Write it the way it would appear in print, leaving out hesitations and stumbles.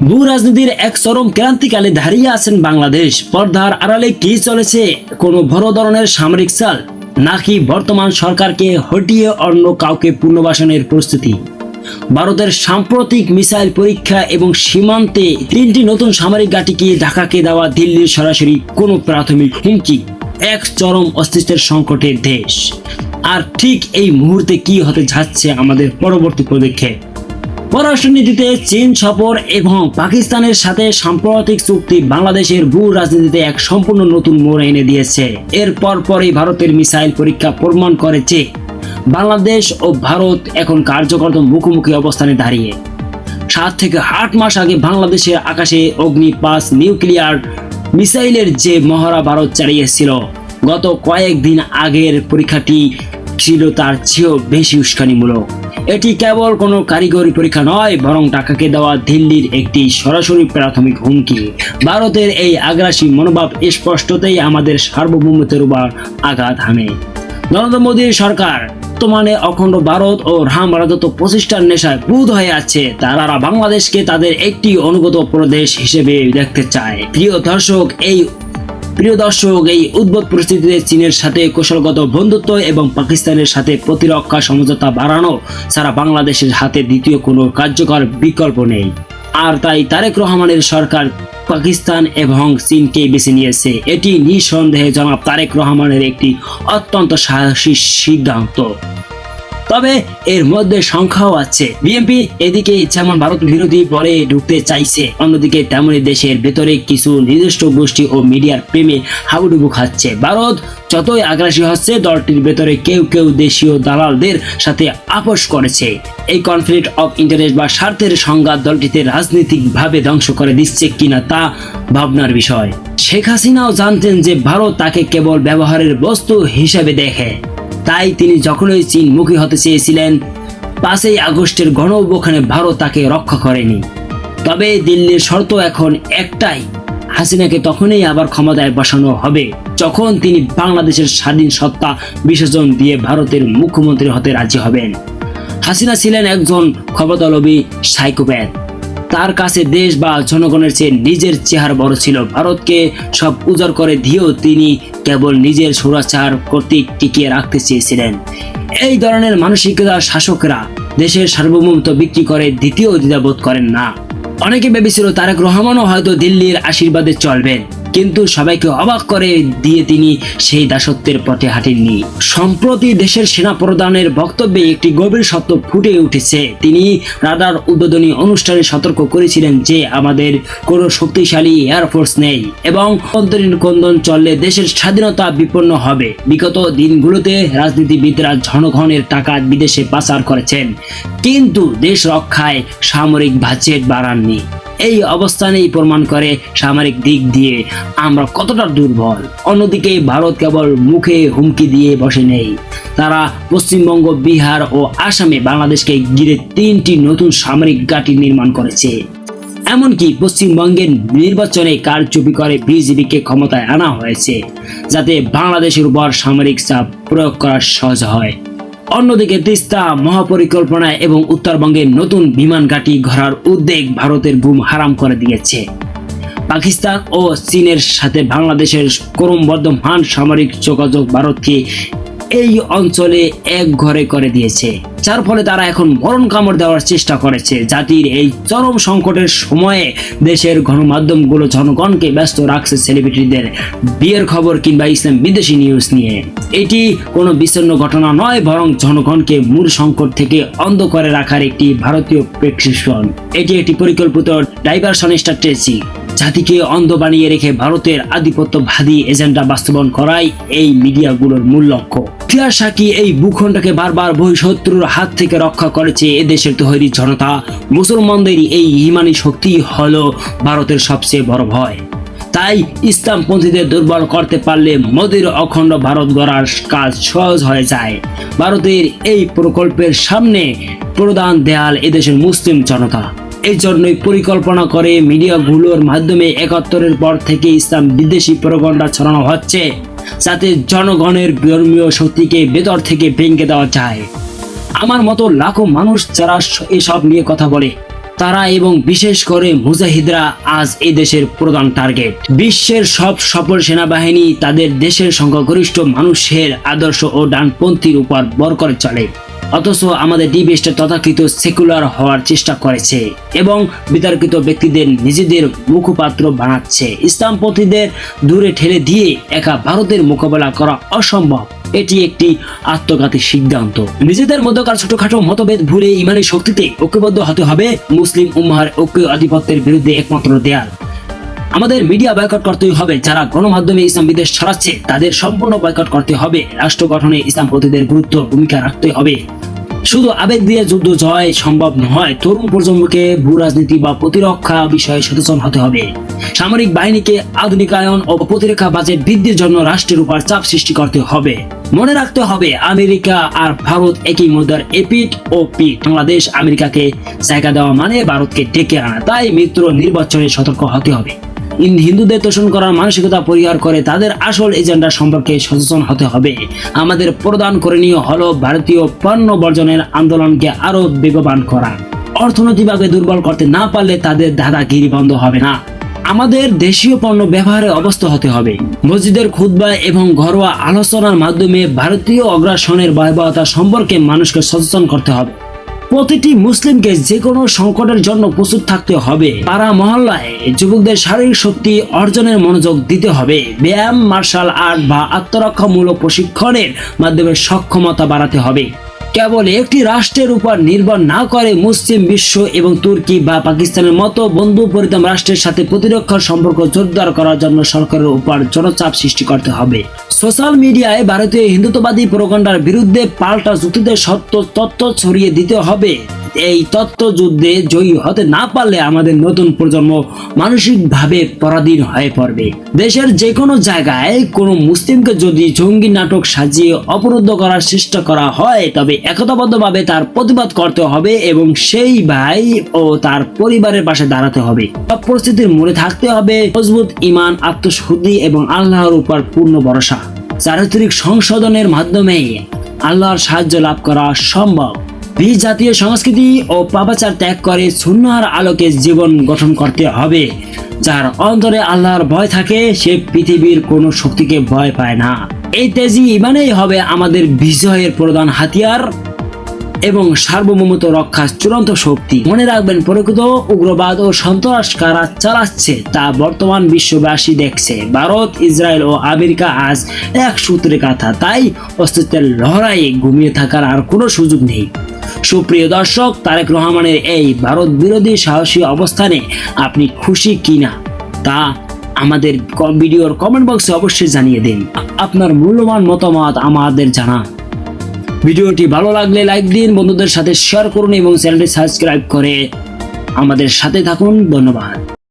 ভূ রাজনীতির এক চরম ক্রান্তিকালে দাঁড়িয়ে আছেন বাংলাদেশ। পর্দার আড়ালে কি চলেছে? কোনো বড় ধরনের সামরিক চাল, নাকি বর্তমান সরকারকে হটিয়ে অন্য কাউকে পুনর্বাসনের প্রস্তুতি? ভারতের সাম্প্রতিক মিসাইল পরীক্ষা এবং সীমান্তে 3টি নতুন সামরিক ঘাঁটিকে ঢাকাকে দেওয়া দিল্লির সরাসরি কোনো প্রাথমিক হুমকি, এক চরম অস্তিত্বের সংকটের দেশ। আর ঠিক এই মুহূর্তে কি হতে যাচ্ছে আমাদের পরবর্তী পদক্ষেপ? পররাষ্ট্রনীতিতে চীন সফর এবং পাকিস্তানের সাথে সাম্প্রতিক চুক্তি বাংলাদেশের ভূ রাজনীতিতে এক সম্পূর্ণ নতুন মোড় এনে দিয়েছে। এর পরই ভারতের মিসাইল পরীক্ষা প্রমাণ করেছে বাংলাদেশ ও ভারত এখন কার্যকর মুখোমুখি অবস্থানে দাঁড়িয়ে। 7 থেকে 8 মাস আগে বাংলাদেশের আকাশে অগ্নি-5 নিউক্লিয়ার মিসাইলের যে মহড়া ভারত চালিয়েছিল, গত কয়েকদিন আগের পরীক্ষাটি ছিল তার চেয়েও বেশি উস্কানিমূলক। এটি কেবল কোনো কারিগরি পরীক্ষা নয়, বরং ঢাকাকে দেওয়া দিল্লির একটি সরাসরি প্রাথমিক হুমকি। ভারতের এই আগ্রাসী মনোভাব স্পষ্টতেই আমাদের সার্বভৌমত্বের উপর আঘাত হানে। নরেন্দ্র মোদীর সরকার বর্তমানে অখণ্ড ভারত ও রাম রাজত্ব প্রতিষ্ঠার নেশায় বুঁদ হয়ে আছে। তারা বাংলাদেশকে তাদের একটি অনুগত প্রদেশ হিসেবে দেখতে চায়। প্রিয় দর্শক, এই উদ্ভট পরিস্থিতিতে চীনের সাথে কৌশলগত বন্ধুত্ব এবং পাকিস্তানের সাথে প্রতিরক্ষা সমঝোতা বাড়ানো ছাড়া বাংলাদেশের হাতে দ্বিতীয় কোনো কার্যকর বিকল্প নেই। আর তাই তারেক রহমানের সরকার পাকিস্তান এবং চীনকে বেছে নিয়েছে। এটি নিঃসন্দেহে জনাব তারেক রহমানের একটি অত্যন্ত সাহসী সিদ্ধান্ত। তবে এর মধ্যে সংখ্যাও আছে। বিএনপি এদিকে যেমন ভারত বিরোধী বলে ঢুকতে চাইছে, অন্যদিকে তেমনি দেশের ভেতরে কিছু নির্দিষ্ট গোষ্ঠী ও মিডিয়ার প্রেমে হাবুডুবু খাচ্ছে। ভারত যতই আগ্রাসী হচ্ছে, দলটির ভেতরে কেউ কেউ দেশীয় দালালদের সাথে আপোষ করেছে। এই কনফ্লিক্ট অফ ইন্টারেস্ট বা স্বার্থের সংঘাত দলটিতে রাজনৈতিকভাবে ধ্বংস করে দিচ্ছে কিনা তা ভাবনার বিষয়। শেখ হাসিনাও জানতেন যে ভারত তাকে কেবল ব্যবহারের বস্তু হিসেবে দেখে। তাই তিনি যখনই চীনমুখী হতে চেয়েছিলেন, 5 আগস্টের গণঅভ্যুত্থানে ভারত তাকে রক্ষা করেনি। তবে দিল্লির শর্ত এখন একটাই, হাসিনাকে তখনই আবার ক্ষমতায় বসানো হবে যখন তিনি বাংলাদেশের স্বাধীন সত্তা বিসর্জন দিয়ে ভারতের মুখ্যমন্ত্রী হতে রাজি হবেন। হাসিনা ছিলেন একজন ক্ষমতালোভী সাইকোপ্যাথ। তার কাছে দেশ বা জনগণের চেয়ে নিজের চেহারা বড় ছিল। ভারতকে সব উজাড় করে দিয়েও তিনি কেবল নিজের স্বৈরাচার কর্তৃক টিকিয়ে রাখতে চেয়েছিলেন। এই ধরনের মানসিকতার শাসকরা দেশের সার্বভৌমত্ব বিক্রি করে দ্বিতীয় দ্বিধাবোধ করেন না। অনেকে ভেবেছিল তারেক রহমানও হয়তো দিল্লির আশীর্বাদে চলবেন, কিন্তু সবাইকে অবাক করে দিয়ে তিনি সেই দাসত্বের পথে হাঁটেননি। সম্প্রতি দেশের সেনা প্রধানের বক্তব্যে একটি গভীর সত্য ফুটে উঠেছে। তিনি রাডার উদ্বোধনী অনুষ্ঠানে সতর্ক করেছিলেন যে আমাদের কোনো শক্তিশালী এয়ারফোর্স নেই এবং অন্তরীণ কন্দন চললে দেশের স্বাধীনতা বিপন্ন হবে। বিগত দিনগুলোতে রাজনীতিবিদরা জনগণের টাকা বিদেশে পাচার করেছেন, কিন্তু দেশ রক্ষায় সামরিক বাজেট বাড়াননি। এই অবস্থানেই প্রমাণ করে সামরিক দিক দিয়ে আমরা কতটা দুর্বল। অন্যদিকে ভারত কেবল মুখে হুমকি দিয়ে বসে নেই। তারা পশ্চিমবঙ্গ, বিহার ও আসামে বাংলাদেশকে ঘিরে 3টি নতুন সামরিক ঘাঁটি নির্মাণ করেছে। এমনকি পশ্চিমবঙ্গের নির্বাচনে কারচুপি করে বিজেপিকে ক্ষমতায় আনা হয়েছে, যাতে বাংলাদেশের উপর সামরিক চাপ প্রয়োগ করা সহজ হয়। অন্যদিকে তিস্তা মহাপরিকল্পনা এবং উত্তরবঙ্গের নতুন বিমান ঘাঁটি গড়ার উদ্যোগ ভারতের ঘুম হারাম করে দিয়েছে। পাকিস্তান ও চীনের সাথে বাংলাদেশের ক্রমবর্ধমান সামরিক যোগাযোগ ভারতকে এই অঞ্চলে এক ঘরে করে দিয়েছে, যার ফলে তারা এখন মরণ কামড় দেওয়ার চেষ্টা করেছে। জাতির এই চরম সংকটের সময়ে দেশের গণমাধ্যমগুলো জনগণকে ব্যস্ত রাখছে সেলিব্রিটিদের বিয়ের খবর কিংবা ইসলাম বিদেশি নিউজ নিয়ে। এটি কোনো বিচ্ছিন্ন ঘটনা নয়, বরং জনগণকে মূল সংকট থেকে অন্ধ করে রাখার একটি ভারতীয় প্রেসক্রিপশন। এটি একটি পরিকল্পিত ডাইভারশন স্ট্র্যাটেজি। জাতিকে অন্ধ বানিয়ে রেখে ভারতের আধিপত্যবাদী এজেন্ডা বাস্তবায়ন করাই এই মিডিয়াগুলোর মূল লক্ষ্য। ইতিহাস সাক্ষী, এই ভূখণ্ডকে বারবার বহিঃশত্রুর হাত থেকে রক্ষা করেছে এদেশের তৈরি জনতা। মুসলমানদের এই ইমানি শক্তি হলো ভারতের সবচেয়ে বড় ভয়। তাই ইসলামপন্থীদের দুর্বল করতে পারলে মোদির অখণ্ড ভারত গড়ার কাজ সহজ হয়ে যায়। ভারতের এই প্রকল্পের সামনে প্রধান দেয়াল এদেশের মুসলিম জনতা। এই জন্যই পরিকল্পনা করে মিডিয়াগুলোর মাধ্যমে 71-এর পর থেকে ইসলাম বিদ্বেষী প্রপাগান্ডা ছড়ানো হচ্ছে, যাতে জনগণের ধর্মীয় শক্তিকে ভেতর থেকে ভেঙে দেওয়া যায়। আমার মতো লাখো মানুষ যারা এসব নিয়ে কথা বলে, তারা এবং বিশেষ করে মুজাহিদরা আজ এই দেশের প্রধান টার্গেট। বিশ্বের সব সফল সেনাবাহিনী তাদের দেশের সংখ্যাগরিষ্ঠ মানুষের আদর্শ ও ডানপন্থীর উপর ভর করে চলে, অথচ আমাদের ডিবেস্টে তথাকথিত সেকুলার হওয়ার চেষ্টা করেছে এবং বিতর্কিত ব্যক্তিদের নিজেদের মুখপাত্র বানাচ্ছে। ইসলামপন্থীদের দূরে ঠেলে দিয়ে একা ভারতের মোকাবেলা করা অসম্ভব। এটি একটি আত্মঘাতী সিদ্ধান্ত। নিজেদের মধ্যকার ছোটখাটো মতভেদ ভুলে ইমানি শক্তিতে ঐক্যবদ্ধ হতে হবে। মুসলিম উম্মাহর ঐক্য আধিপত্যের বিরুদ্ধে একমাত্র দেয়াল। আমাদের মিডিয়া বয়কট করতেই হবে। যারা গণমাধ্যমে ইসলাম বিদ্বেষ ছড়াচ্ছে তাদের সম্পূর্ণ বয়কট করতে হবে। রাষ্ট্র গঠনে ইসলামপন্থীদের গুরুত্ব ভূমিকা রাখতে হবে। শুধু আবেগ দিয়ে যুদ্ধ জয় সম্ভব নয়। তরুণ প্রজন্মকে ভূ রাজনীতি বা প্রতিরক্ষা বিষয়ে সচেতন হতে হবে। সামরিক বাহিনীকে আধুনিকায়ন ও প্রতিরক্ষা বাজেট বৃদ্ধির জন্য রাষ্ট্রের উপর চাপ সৃষ্টি করতে হবে। মনে রাখতে হবে আমেরিকা আর ভারত একই মুদ্রার এপিঠ ও পিঠ। বাংলাদেশ আমেরিকাকে জায়গা দেওয়া মানে ভারতকে ডেকে আনা। তাই মিত্র নির্বাচনে সতর্ক হতে হবে। হিন্দুদের তোষণ করার মানসিকতা পরিহার করে তাদের আসল এজেন্ডা সম্পর্কে সচেতন হতে হবে। আমাদের প্রধান করণীয় হলো ভারতীয় পণ্য বর্জনের আন্দোলনকে আরো বেগবান করা। অর্থনৈতিকভাবে দুর্বল করতে না পারলে তাদের দাদাগিরি বন্ধ হবে না। আমাদের দেশীয় পণ্য ব্যবহারে অভ্যস্ত হতে হবে। মসজিদের খুতবা এবং ঘরোয়া আলোচনার মাধ্যমে ভারতীয় অগ্রাসনের ভয়াবহতা সম্পর্কে মানুষকে সচেতন করতে হবে। প্রতিটি মুসলিমকে যে কোনো সংকটের জন্য প্রস্তুত থাকতে হবে। পাড়া মহল্লায় যুবকদের শারীরিক শক্তি অর্জনের মনোযোগ দিতে হবে। ব্যায়াম, মার্শাল আর্ট বা আত্মরক্ষামূলক প্রশিক্ষণের মাধ্যমে সক্ষমতা বাড়াতে হবে। কেবল একটি রাষ্ট্রের উপর নির্ভর না করে মুসলিম বিশ্ব এবং তুর্কি বা পাকিস্তানের মতো বন্ধুপরিতম রাষ্ট্রের সাথে প্রতিরক্ষার সম্পর্ক জোরদার করার জন্য সরকারের উপর জনচাপ সৃষ্টি করতে হবে। সোশ্যাল মিডিয়ায় ভারতীয় হিন্দুত্ববাদী প্রোপাগান্ডার বিরুদ্ধে পাল্টা যুক্তিতে সত্য তথ্য ছড়িয়ে দিতে হবে। এই তথ্য যুদ্ধে জয়ী হতে না পারলে আমাদের নতুন প্রজন্ম মানসিকভাবে পরাধীন হয়ে পড়বে। দেশের যে কোনো জায়গায় কোনো মুসলিমকে যদি জঙ্গি নাটক সাজিয়ে অবরুদ্ধ করার চেষ্টা করা হয় তবে একতাবদ্ধভাবে তার প্রতিবাদ করতে হবে এবং সেই ভাই ও তার পরিবারের পাশে দাঁড়াতে হবে। সব পরিস্থিতির মোড়ে থাকতে হবে মজবুত ঈমান, আত্মশুদ্ধি এবং আল্লাহর উপর পূর্ণ ভরসা। চারিত্রিক সংশোধনের মাধ্যমে আল্লাহর সাহায্য লাভ করা সম্ভব। জাতীয় সংস্কৃতি ও পাপাচার ত্যাগ করে সুন্নাহর আলোকে জীবন গঠন করতে হবে। যার অন্তরে আল্লাহর ভয় থাকে সে পৃথিবীর কোনো শক্তিকে ভয় পায় না। এই তেজি ঈমানই হবে আমাদের বিজয়ের প্রধান হাতিয়ার এবং সার্বভৌমত্ব রক্ষার চূড়ান্ত শক্তি। মনে রাখবেন, প্রকৃত উগ্রবাদ ও সন্ত্রাস কারা চালাচ্ছে তা বর্তমান বিশ্ববাসী দেখছে। ভারত, ইসরায়েল ও আমেরিকা আজ এক সূত্রে গাঁথা। তাই অস্তিত্বের লড়াইয়ে ঘুমিয়ে থাকার আর কোনো সুযোগ নেই। সুপ্রিয় দর্শক, তারেক রহমানের এই ভারত বিরোধী সাহসী অবস্থানে আপনি খুশি কিনা তা আমাদের ভিডিওর কমেন্ট বক্সে অবশ্যই জানিয়ে দিন। আপনার মূল্যবান মতামত আমাদের জানান। ভিডিওটি ভালো লাগলে লাইক দিন, বন্ধুদের সাথে শেয়ার করুন এবং চ্যানেলটি সাবস্ক্রাইব করে আমাদের সাথে থাকুন। ধন্যবাদ।